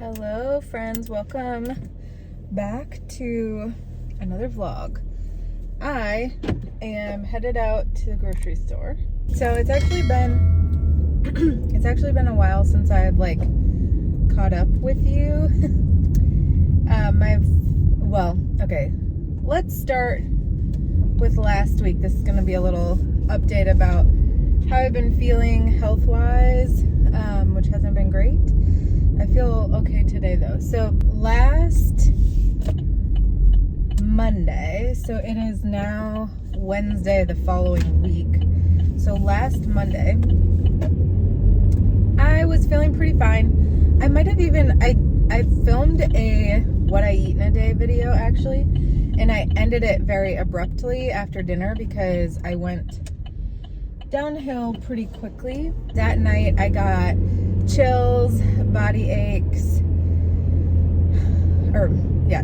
Hello friends, welcome back to another vlog. I am headed out to the grocery store. So it's actually been a while since I've caught up with you. Okay, let's start with last week. This is going to be a little update about how I've been feeling health-wise, which hasn't been great. I feel okay today though. So last Monday, so it is now Wednesday the following week. So last Monday, I was feeling pretty fine. I might have even, I filmed a what I eat in a day video actually, and I ended it very abruptly after dinner because I went downhill pretty quickly. That night I got chills, body aches,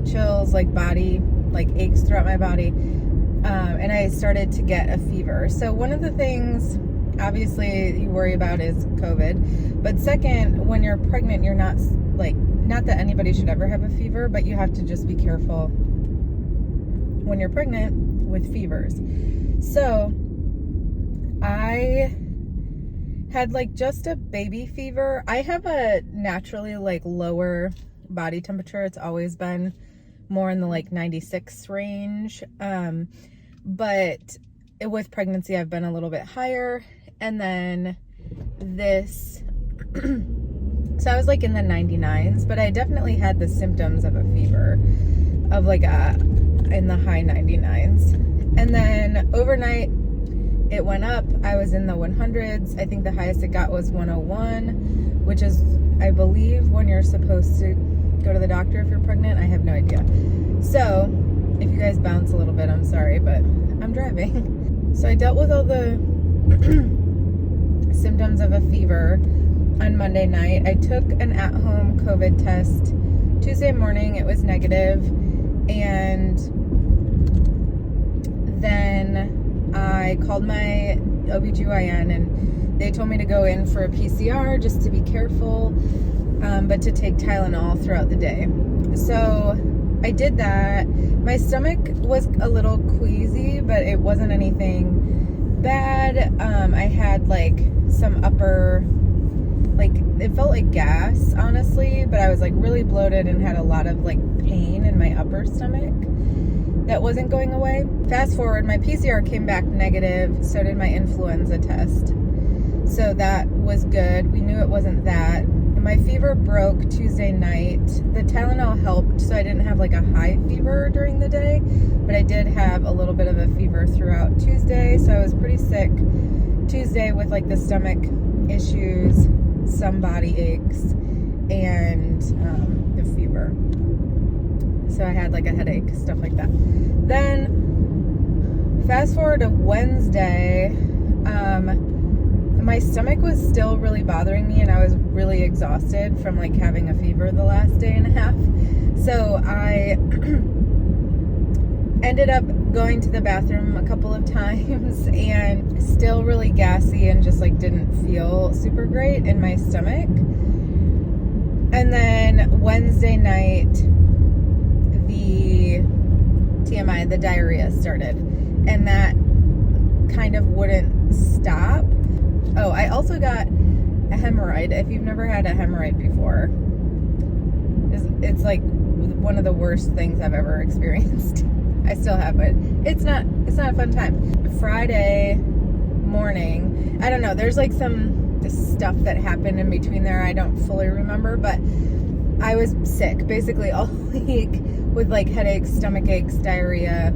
chills, aches throughout my body, and I started to get a fever. So one of the things obviously you worry about is COVID, but second, when you're pregnant, you're not that anybody should ever have a fever, but you have to just be careful when you're pregnant with fevers. So I had just a baby fever. I have a naturally lower body temperature. It's always been more in the 96 range. But with pregnancy, I've been a little bit higher. And then this, so I was in the 99s, but I definitely had the symptoms of a fever of in the high 99s. And then overnight, it went up. I was in the 100s. I think the highest it got was 101, which is, I believe, when you're supposed to go to the doctor if you're pregnant. I have no idea. So, if you guys bounce a little bit, I'm sorry, but I'm driving. So I dealt with all the symptoms of a fever on Monday night. I took an at-home COVID test Tuesday morning. It was negative. And then I called my OBGYN and they told me to go in for a PCR just to be careful, but to take Tylenol throughout the day. So I did that. My stomach was a little queasy, but it wasn't anything bad. I had some upper, it felt like gas, honestly, but I was really bloated and had a lot of pain in my upper stomach that wasn't going away. Fast forward, my PCR came back negative, so did my influenza test. So that was good. We knew it wasn't that. My fever broke Tuesday night. The Tylenol helped, so I didn't have a high fever during the day, but I did have a little bit of a fever throughout Tuesday, so I was pretty sick Tuesday with the stomach issues, some body aches, and the fever. So I had a headache, stuff like that. Then fast forward to Wednesday, my stomach was still really bothering me and I was really exhausted from having a fever the last day and a half. So I ended up going to the bathroom a couple of times and still really gassy and just didn't feel super great in my stomach. And then Wednesday night, the TMI, the diarrhea started, and that kind of wouldn't stop. Oh, I also got a hemorrhoid. If you've never had a hemorrhoid before, it's one of the worst things I've ever experienced. I still have it. It's not a fun time. Friday morning, I don't know, there's some stuff that happened in between there I don't fully remember, but I was sick basically all week with headaches, stomach aches, diarrhea,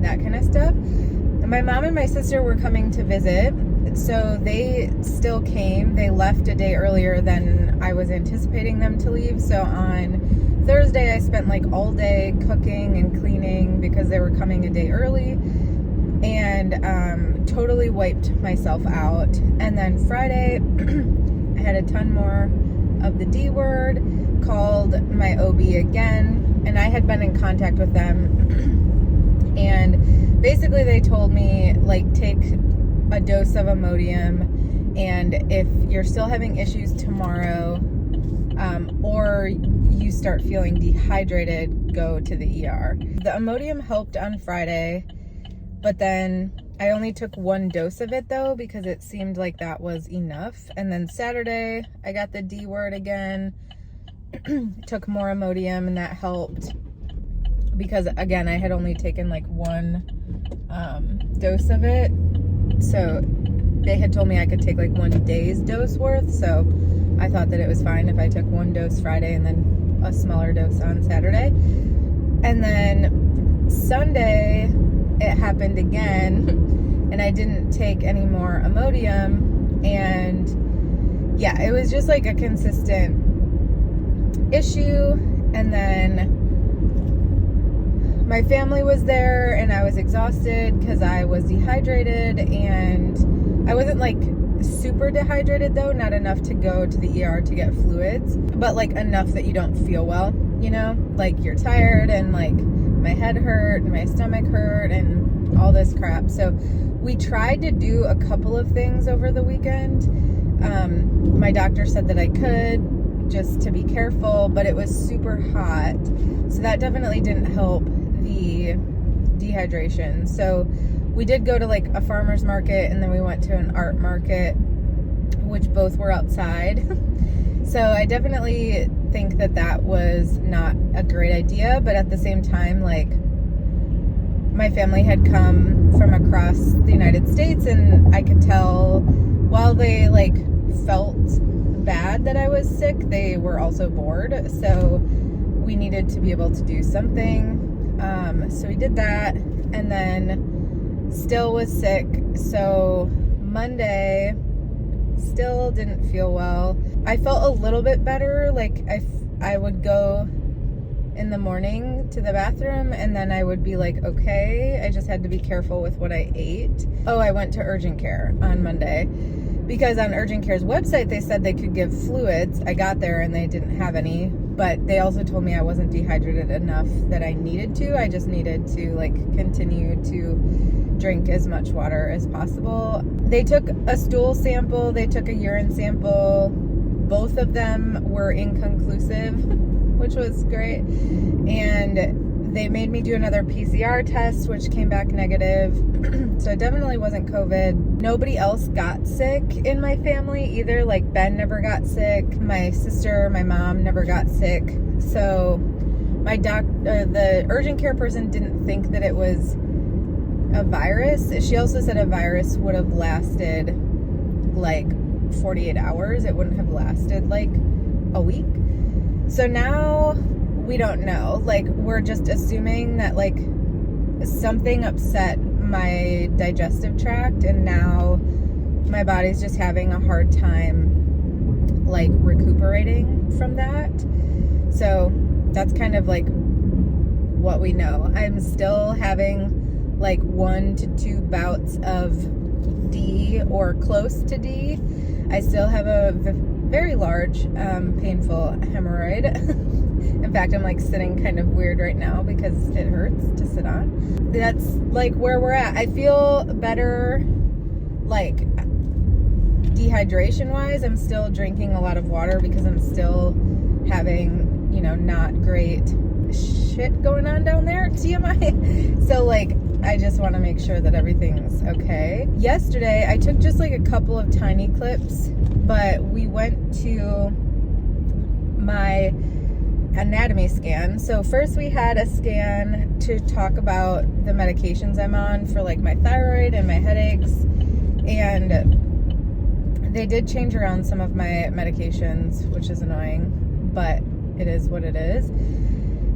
that kind of stuff. And my mom and my sister were coming to visit, so they still came. They left a day earlier than I was anticipating them to leave. So on Thursday, I spent all day cooking and cleaning because they were coming a day early, and totally wiped myself out. And then Friday, I had a ton more of the D word, called my OB again, and I had been in contact with them, and basically they told me take a dose of Imodium, and if you're still having issues tomorrow, or you start feeling dehydrated, go to the ER. The Imodium helped on Friday, but then I only took 1 dose of it though, because it seemed like that was enough. And then Saturday, I got the D word again, took more Imodium, and that helped, because again, I had only taken like 1 dose of it. So they had told me I could take like 1 day's dose worth. So I thought that it was fine if I took 1 dose Friday and then a smaller dose on Saturday. And then Sunday, it happened again, and I didn't take any more Imodium. And yeah, it was just like a consistent issue. And then my family was there, and I was exhausted because I was dehydrated, and I wasn't like super dehydrated though, not enough to go to the ER to get fluids, but like enough that you don't feel well, you know, like you're tired, and like my head hurt and my stomach hurt and all this crap. So we tried to do a couple of things over the weekend. My doctor said that I could, just to be careful, but it was super hot, so that definitely didn't help the dehydration. So we did go to like a farmer's market, and then we went to an art market, which both were outside. So I definitely think that that was not a great idea, but at the same time, like, my family had come from across the United States, and I could tell while they like felt bad that I was sick, they were also bored. So we needed to be able to do something. So we did that, and then still was sick. So Monday, still didn't feel well. I felt a little bit better. Like I would go in the morning to the bathroom, and then I would be like, okay. I just had to be careful with what I ate. Oh, I went to urgent care on Monday, because on urgent care's website, they said they could give fluids. I got there and they didn't have any, but they also told me I wasn't dehydrated enough that I needed to. I just needed to like continue to drink as much water as possible. They took a stool sample, they took a urine sample. Both of them were inconclusive, which was great. And they made me do another PCR test, which came back negative. So it definitely wasn't COVID. Nobody else got sick in my family either. Like Ben never got sick. My sister, my mom never got sick. So my the urgent care person didn't think that it was a virus. She also said a virus would have lasted like 48 hours. It wouldn't have lasted like a week. So now we don't know. Like, we're just assuming that like something upset my digestive tract, and now my body's just having a hard time like recuperating from that. So that's kind of like what we know. I'm still having like 1 to 2 bouts of D or close to D. I still have a very large painful hemorrhoid. In fact, I'm like sitting kind of weird right now because it hurts to sit on. That's like where we're at. I feel better, like dehydration wise. I'm still drinking a lot of water because I'm still having, you know, not great shit going on down there, TMI. So like, I just want to make sure that everything's okay. Yesterday, I took just like a couple of tiny clips, but we went to my anatomy scan. So first we had a scan to talk about the medications I'm on for like my thyroid and my headaches, and they did change around some of my medications, which is annoying, but it is what it is.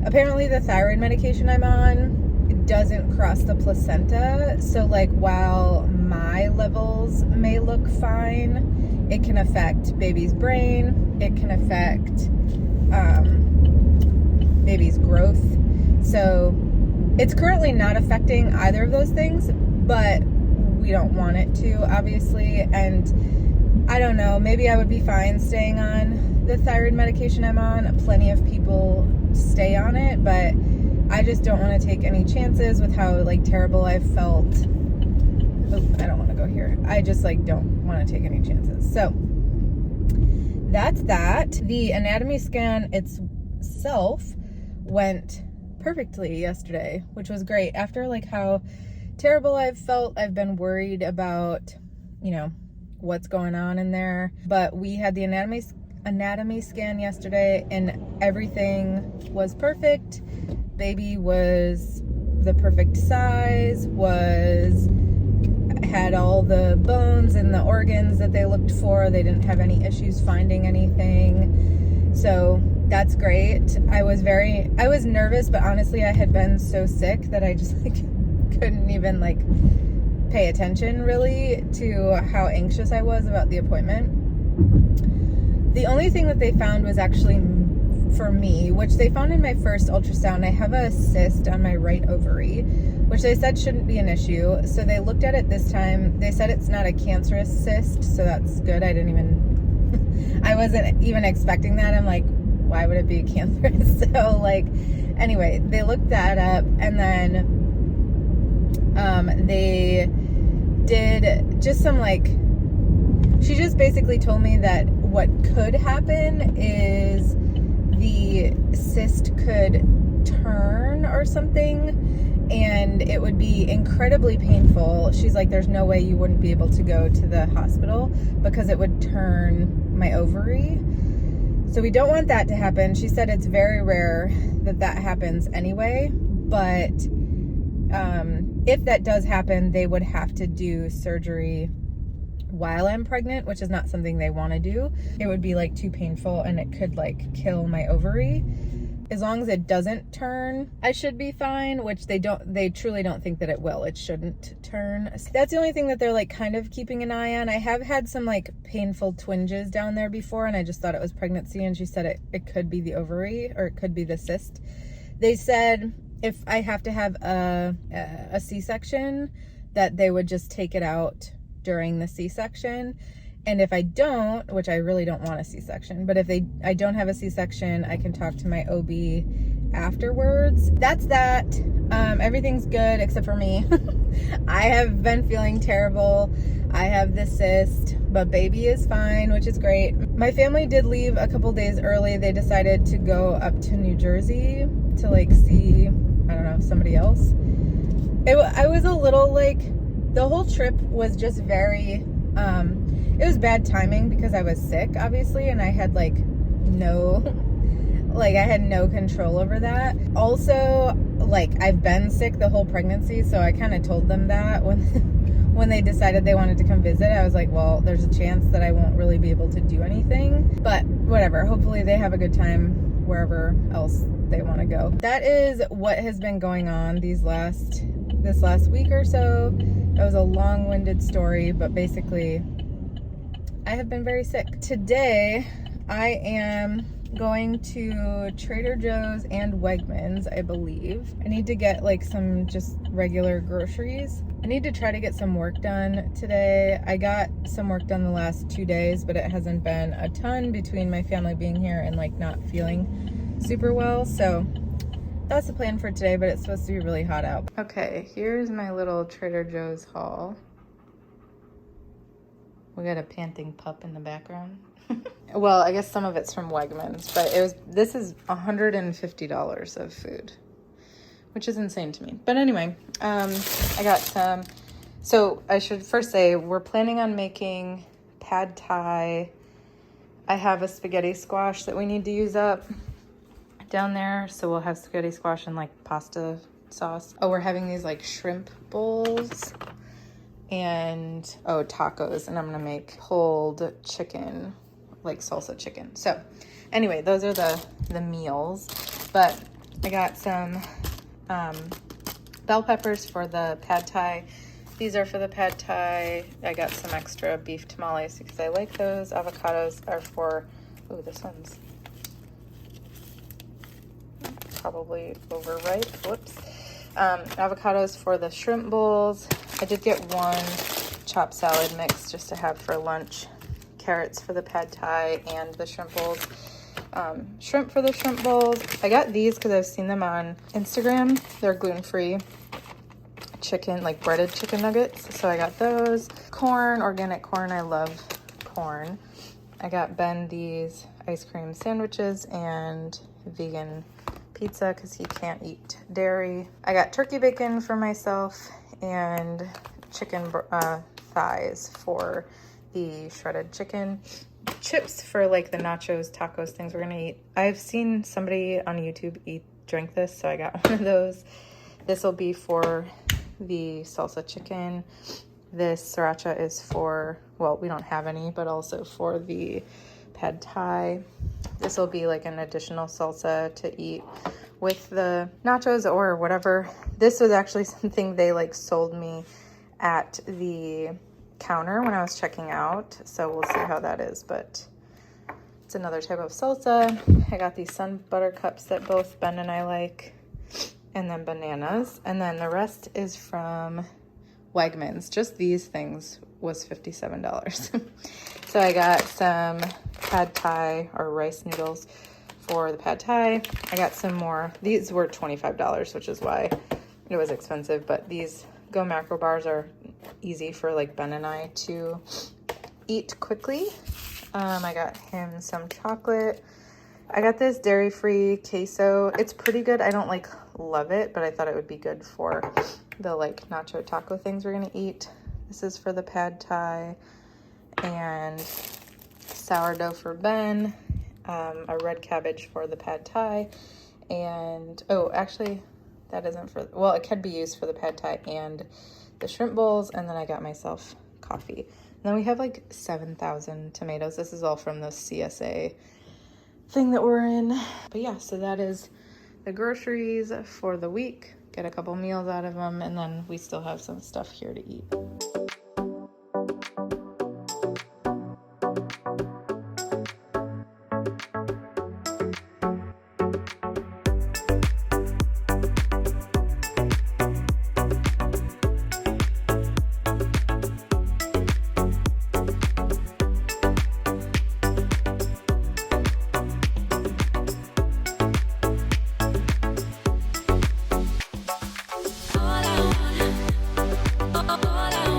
Apparently the thyroid medication I'm on doesn't cross the placenta, so like while my levels may look fine, it can affect baby's brain, it can affect baby's growth. So it's currently not affecting either of those things, but we don't want it to, obviously. And I don't know, maybe I would be fine staying on the thyroid medication I'm on. Plenty of people stay on it, but I just don't want to take any chances with how like terrible I've felt. Oh, I don't want to go here. I just like don't want to take any chances. So that's that. The anatomy scan itself went perfectly yesterday, which was great. After like how terrible I've felt, I've been worried about, you know, what's going on in there. But we had the anatomy scan yesterday and everything was perfect. Baby was the perfect size, had all the bones and the organs that they looked for. They didn't have any issues finding anything. So that's great. I was nervous, but honestly I had been so sick that I just like couldn't even like pay attention really to how anxious I was about the appointment. The only thing that they found was actually for me, which they found in my first ultrasound. I have a cyst on my right ovary, which they said shouldn't be an issue. So they looked at it this time. They said it's not a cancerous cyst, so that's good. I wasn't even expecting that. I'm like, why would it be cancerous? So like, anyway, they looked that up, and then they did just some like, she just basically told me that what could happen is the cyst could turn or something, and it would be incredibly painful. She's like, there's no way you wouldn't be able to go to the hospital because it would turn my ovary. So we don't want that to happen. She said it's very rare that happens anyway, but if that does happen, they would have to do surgery while I'm pregnant, which is not something they want to do. It would be like too painful and it could like kill my ovary. As long as it doesn't turn, I should be fine, which they truly don't think that it will. It shouldn't turn. That's the only thing that they're like kind of keeping an eye on. I have had some like painful twinges down there before, and I just thought it was pregnancy, and she said it could be the ovary or it could be the cyst. They said if I have to have a C-section, that they would just take it out during the C-section. And if I don't, which I really don't want a C-section, but if I don't have a C-section, I can talk to my OB afterwards. That's that. Everything's good except for me. I have been feeling terrible. I have the cyst, but baby is fine, which is great. My family did leave a couple days early. They decided to go up to New Jersey to like see, I don't know, somebody else. I was a little like, the whole trip was just very, it was bad timing because I was sick, obviously, and I had I had no control over that. Also, like, I've been sick the whole pregnancy, so I kind of told them that when they decided they wanted to come visit. I was like, well, there's a chance that I won't really be able to do anything, but whatever. Hopefully they have a good time wherever else they want to go. That is what has been going on this last week or so. It was a long-winded story, but basically I have been very sick. Today I am going to Trader Joe's and Wegmans, I believe. I need to get like some just regular groceries. I need to try to get some work done today. I got some work done the last 2 days, but it hasn't been a ton between my family being here and like not feeling super well. So that's the plan for today, but it's supposed to be really hot out. Okay, here's my little Trader Joe's haul. We got a panting pup in the background. Well, I guess some of it's from Wegmans, but this is $150 of food, which is insane to me. But anyway, I got some. So I should first say we're planning on making pad thai. I have a spaghetti squash that we need to use up down there, so we'll have spaghetti squash and like pasta sauce. Oh, we're having these like shrimp bowls and tacos, and I'm gonna make pulled chicken, like salsa chicken. So anyway, those are the meals. But I got some bell peppers for the pad thai. These are for the pad thai. I got some extra beef tamales because I like those. Avocados are for, this one's probably overripe. Whoops. Avocados for the shrimp bowls. I did get one chopped salad mix just to have for lunch. Carrots for the pad thai and the shrimp bowls. Shrimp for the shrimp bowls. I got these because I've seen them on Instagram. They're gluten-free chicken, like breaded chicken nuggets. So I got those. Corn, organic corn. I love corn. I got Ben these ice cream sandwiches and vegan pizza because he can't eat dairy. I got turkey bacon for myself and chicken thighs for the shredded chicken. Chips for like the nachos, tacos, things we're gonna eat. I've seen somebody on YouTube drink this, so I got one of those. This will be for the salsa chicken. This sriracha is for, well, we don't have any, but also for the pad thai. This will be like an additional salsa to eat with the nachos or whatever. This was actually something they like sold me at the counter when I was checking out, so we'll see how that is, but it's another type of salsa. I got these sun butter cups that both Ben and I like, and then bananas, and then the rest is from Wegmans. Just these things was $57. So I got some pad thai or rice noodles for the pad thai. I got some more. These were $25, which is why it was expensive, but these Go Macro bars are easy for like Ben and I to eat quickly. I got him some chocolate. I got this dairy-free queso. It's pretty good. I don't like love it, but I thought it would be good for the like nacho taco things we're gonna eat. This is for the pad thai, and sourdough for Ben, a red cabbage for the pad thai, and oh, actually that isn't for, well, it could be used for the pad thai and the shrimp bowls, and then I got myself coffee. And then we have like 7,000 tomatoes. This is all from the CSA thing that we're in. But yeah, so that is the groceries for the week. Get a couple meals out of them, and then we still have some stuff here to eat.